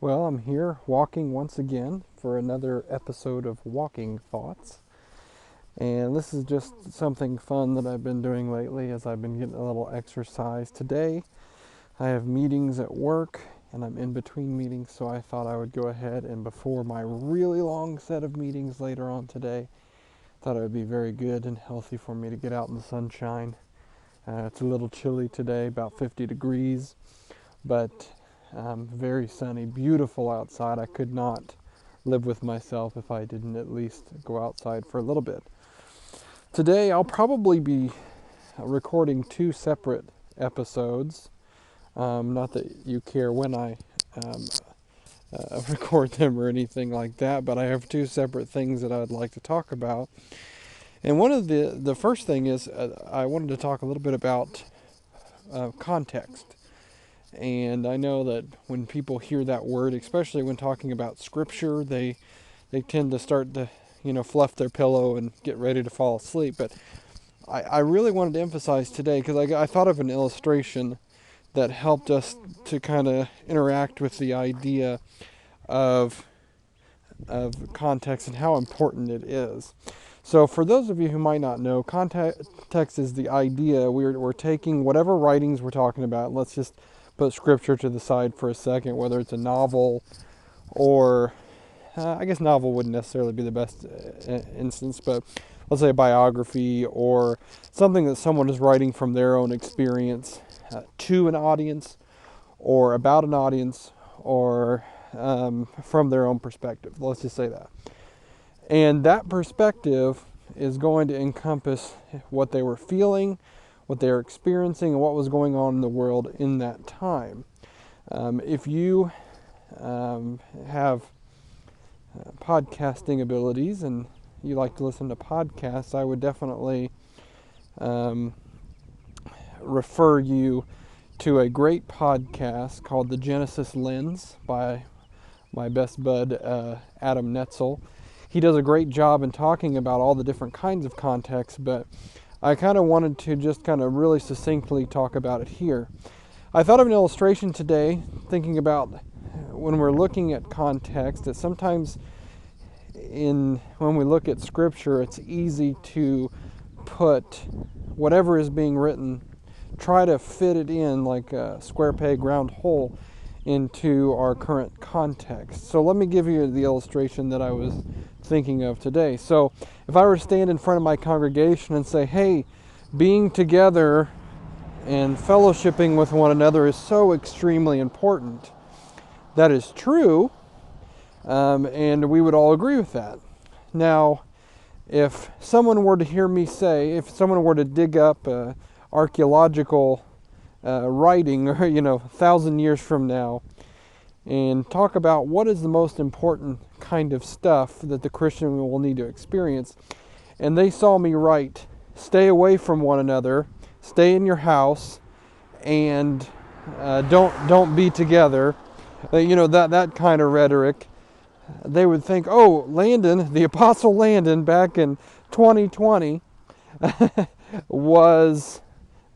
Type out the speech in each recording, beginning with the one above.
Well, I'm here walking once again for another episode of Walking Thoughts. And this is just something fun that I've been doing lately as I've been getting a little exercise. Today, I have meetings at work and I'm in between meetings, so I thought I would go ahead and before my really long set of meetings later on today, thought it would be very good and healthy for me to get out in the sunshine. It's a little chilly today, about 50 degrees, but very sunny, beautiful outside. I could not live with myself if I didn't at least go outside for a little bit. Today I'll probably be recording two separate episodes. Not that you care when I um, record them or anything like that, but I have two separate things that I'd like to talk about. And one of the first thing is I wanted to talk a little bit about context. And I know that when people hear that word, especially when talking about scripture, they tend to start to, fluff their pillow and get ready to fall asleep. But I really wanted to emphasize today, because I thought of an illustration that helped us to kind of interact with the idea of context and how important it is. So for those of you who might not know, context is the idea. We're taking whatever writings we're talking about. Let's just put scripture to the side for a second, whether it's a novel or I guess novel wouldn't necessarily be the best instance, but let's say a biography or something that someone is writing from their own experience to an audience or about an audience or from their own perspective. Let's just say that. And that perspective is going to encompass what they were feeling, what they were experiencing, and what was going on in the world in that time. If you have podcasting abilities and you like to listen to podcasts, I would definitely refer you to a great podcast called The Genesis Lens by my best bud, Adam Netzel. He does a great job in talking about all the different kinds of context, but I kind of wanted to just kind of really succinctly talk about it here. I thought of an illustration today, thinking about when we're looking at context, that sometimes when we look at scripture, it's easy to put whatever is being written, try to fit it in like a square peg round hole into our current context. So let me give you the illustration that I was thinking of today. So if I were to stand in front of my congregation and say, hey, being together and fellowshipping with one another is so extremely important. That is true, and we would all agree with that. Now, if someone were to hear me say, if someone were to dig up archaeological writing, or 1,000 years from now, and talk about what is the most important kind of stuff that the Christian will need to experience, and they saw me write, stay away from one another, stay in your house, and don't be together, that kind of rhetoric, they would think, oh, Landon, the Apostle Landon, back in 2020, was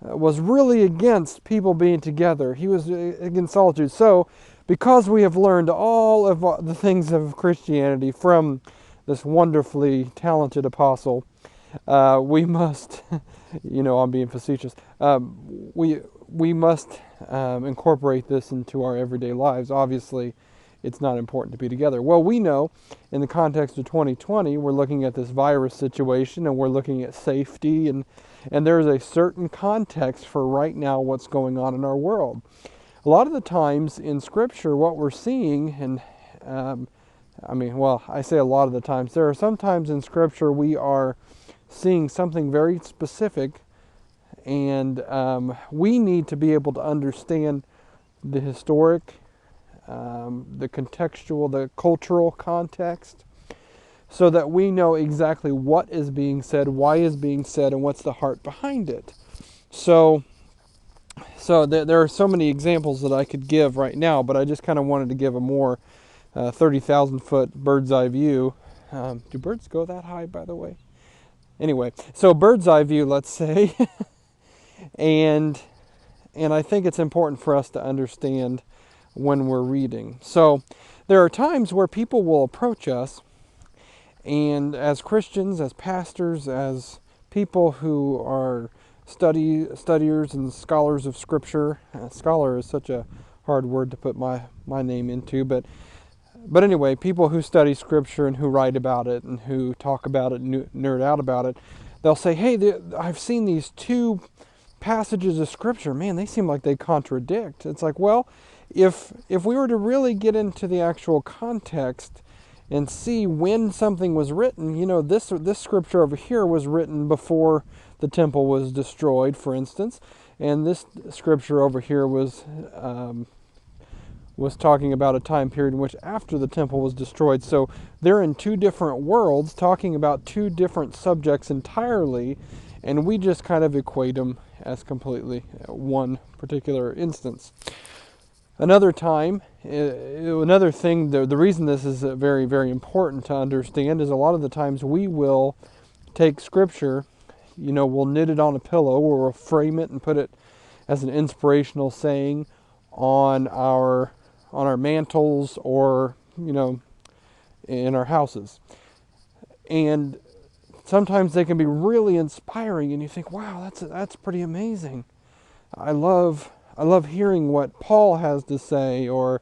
really against people being together. He was against solitude. So, because we have learned all of the things of Christianity from this wonderfully talented apostle, we must, I'm being facetious, we must incorporate this into our everyday lives. Obviously, it's not important to be together. Well, we know in the context of 2020, we're looking at this virus situation and we're looking at safety, and there's a certain context for right now what's going on in our world. A lot of the times in Scripture, what we're seeing, and I say a lot of the times, there are some times in Scripture we are seeing something very specific, and we need to be able to understand the historic, the contextual, the cultural context, so that we know exactly what is being said, why is being said, and what's the heart behind it. So there are so many examples that I could give right now, but I just kind of wanted to give a more 30,000 foot bird's eye view. Do birds go that high, by the way? Anyway, so bird's eye view, let's say, and I think it's important for us to understand when we're reading. So there are times where people will approach us, and as Christians, as pastors, as people who are studiers and scholars of Scripture. Scholar is such a hard word to put my name into, but anyway, people who study Scripture and who write about it and who talk about it, nerd out about it, they'll say, hey, I've seen these two passages of Scripture. Man, they seem like they contradict. It's like, well, if we were to really get into the actual context and see when something was written, this Scripture over here was written before the temple was destroyed, for instance, and this Scripture over here was talking about a time period in which after the temple was destroyed. So they're in two different worlds talking about two different subjects entirely, and we just kind of equate them as completely one particular instance. Another time, another thing, the reason this is very, very important to understand is a lot of the times we will take Scripture, we'll knit it on a pillow, or we'll frame it and put it as an inspirational saying on our mantles, or in our houses. And sometimes they can be really inspiring, and you think, wow, that's pretty amazing. I love hearing what Paul has to say, or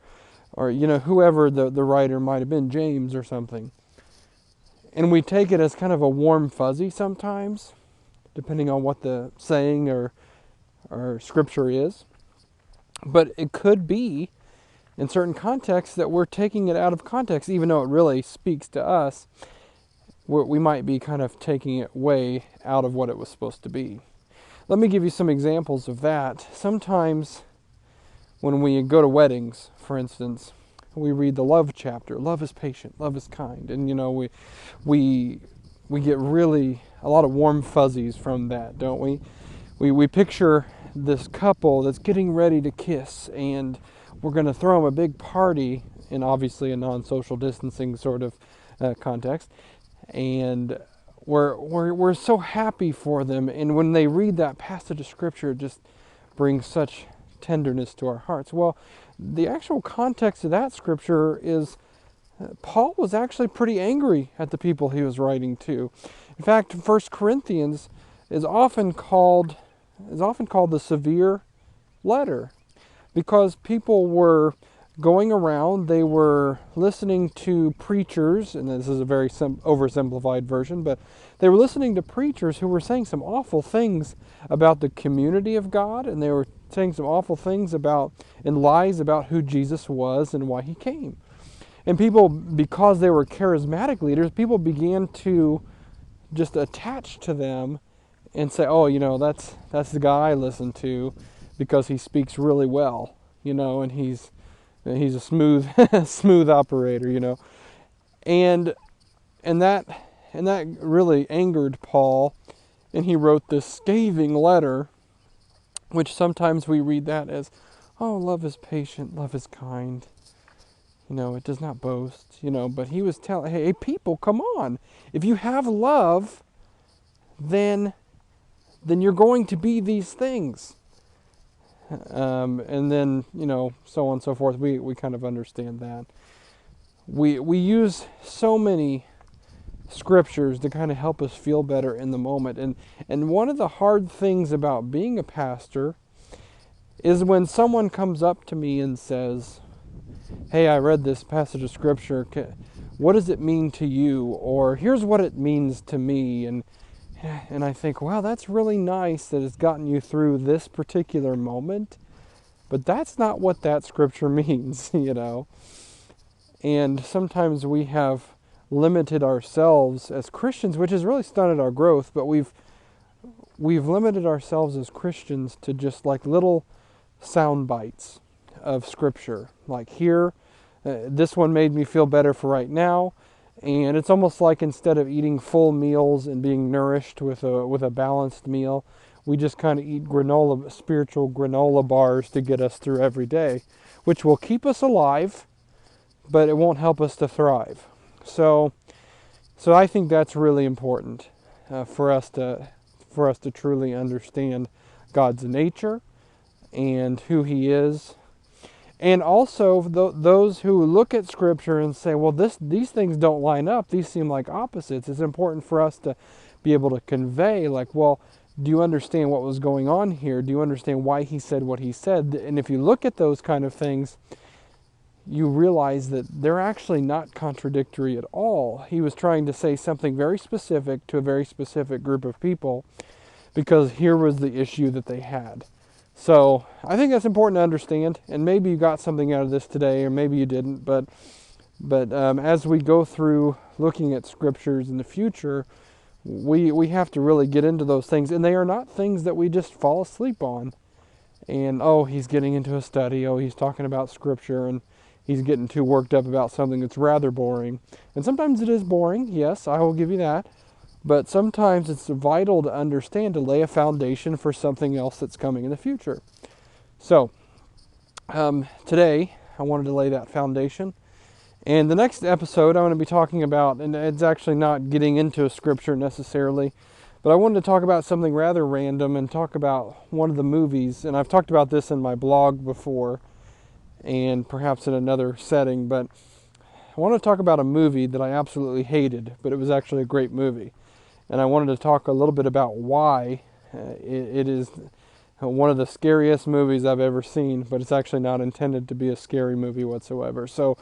whoever the writer might have been, James or something. And we take it as kind of a warm fuzzy sometimes, depending on what the saying or Scripture is. But it could be, in certain contexts, that we're taking it out of context, even though it really speaks to us. We might be kind of taking it way out of what it was supposed to be. Let me give you some examples of that. Sometimes when we go to weddings, for instance, we read the love chapter. Love is patient, love is kind. And we get really a lot of warm fuzzies from that, don't we? We picture this couple that's getting ready to kiss, and we're going to throw them a big party, in obviously a non-social distancing sort of context. And we're so happy for them, and when they read that passage of Scripture, it just brings such tenderness to our hearts. Well, the actual context of that Scripture is Paul was actually pretty angry at the people he was writing to. In fact, 1 Corinthians is often called the severe letter, because people were going around, they were listening to preachers, and this is a very oversimplified version, but they were listening to preachers who were saying some awful things about the community of God, and they were saying some awful things and lies about who Jesus was and why he came. And people, because they were charismatic leaders, people began to just attach to them and say, oh, that's the guy I listen to because he speaks really well, and he's a smooth smooth operator, and that really angered Paul, and he wrote this scathing letter, which sometimes we read that as, oh, love is patient, love is kind, it does not boast, but he was telling, hey, people, come on, if you have love, then you're going to be these things. And then, so on and so forth. We kind of understand that. We use so many Scriptures to kind of help us feel better in the moment. And one of the hard things about being a pastor is when someone comes up to me and says, hey, I read this passage of Scripture. What does it mean to you? Or here's what it means to me. And I think, wow, that's really nice that it's gotten you through this particular moment, but that's not what that Scripture means, And sometimes we have limited ourselves as Christians, which has really stunted our growth, but we've limited ourselves as Christians to just like little sound bites of Scripture. Like here, this one made me feel better for right now. And it's almost like instead of eating full meals and being nourished with a balanced meal, we just kind of eat spiritual granola bars to get us through every day, which will keep us alive, but it won't help us to thrive. So I think that's really important for us to truly understand God's nature and who He is. And also those who look at Scripture and say, well, these things don't line up. These seem like opposites. It's important for us to be able to convey, like, well, do you understand what was going on here? Do you understand why he said what he said? And if you look at those kind of things, you realize that they're actually not contradictory at all. He was trying to say something very specific to a very specific group of people because here was the issue that they had. So I think that's important to understand, and maybe you got something out of this today, or maybe you didn't. But as we go through looking at scriptures in the future, we have to really get into those things, and they are not things that we just fall asleep on. And oh, he's getting into a study. Oh, he's talking about scripture, and he's getting too worked up about something that's rather boring. And sometimes it is boring. Yes, I will give you that. But sometimes it's vital to understand, to lay a foundation for something else that's coming in the future. So, today, I wanted to lay that foundation. And the next episode, I'm going to be talking about, and it's actually not getting into a scripture necessarily, but I wanted to talk about something rather random and talk about one of the movies. And I've talked about this in my blog before, and perhaps in another setting, but I want to talk about a movie that I absolutely hated, but it was actually a great movie. And I wanted to talk a little bit about why it is one of the scariest movies I've ever seen, but it's actually not intended to be a scary movie whatsoever. So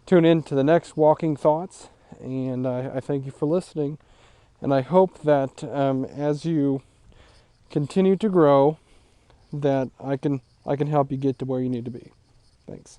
tune in to the next Walking Thoughts, and I thank you for listening. And I hope that as you continue to grow, that I can help you get to where you need to be. Thanks.